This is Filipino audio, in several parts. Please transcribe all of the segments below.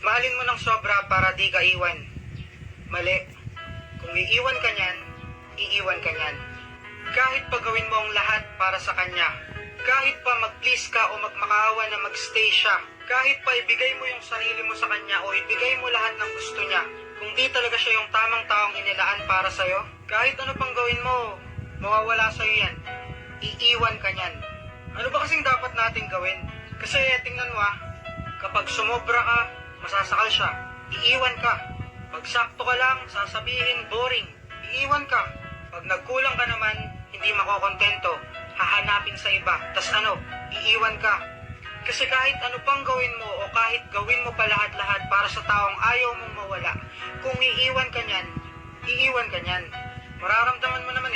Mahalin mo ng sobra para di ka iwan. Mali. Kung iiwan ka niyan, iiwan ka niyan. Kahit pa gawin mo ang lahat para sa kanya, kahit pa mag-please ka o magmakaawa na mag-stay siya, kahit pa ibigay mo yung sarili mo sa kanya o ibigay mo lahat ng gusto niya, kung di talaga siya yung tamang taong inilaan para sa'yo, kahit ano pang gawin mo, mawawala sa'yo yan. Iiwan ka niyan. Ano ba kasing dapat nating gawin? Kasi tingnan mo kapag sumobra ka, masasakal siya. Iiwan ka. Pag sakto ka lang, sasabihin boring. Iiwan ka. Pag nagkulang ka naman, hindi makokontento. Hahanapin sa iba. Tas iiwan ka. Kasi kahit ano pang gawin mo o kahit gawin mo pa lahat-lahat para sa taong ayaw mong mawala, kung iiwan ka niyan, iiwan ka niyan. Mararamdaman mo naman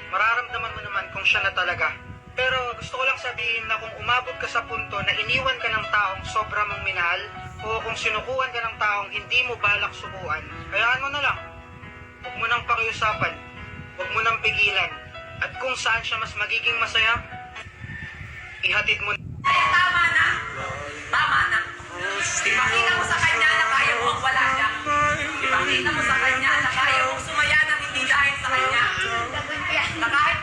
Mararamdaman mo naman kung siya na talaga. Pero gusto ko lang sabihin na kung umabot ka sa punto na iniwan ka ng taong sobra mong minahal, o kung sinukuan ka ng taong hindi mo balak subuan, hayaan mo na lang. Huwag mo nang pakiusapan. Huwag mo nang pigilan. At kung saan siya mas magiging masaya, ihatid mo. Kaya tama na. Tama na. Ipakita mo sa kanya na kaya mo magwala siya. Ipakita mo sa kanya na kaya mo sumaya ng hindi dahil sa kanya. Na kahit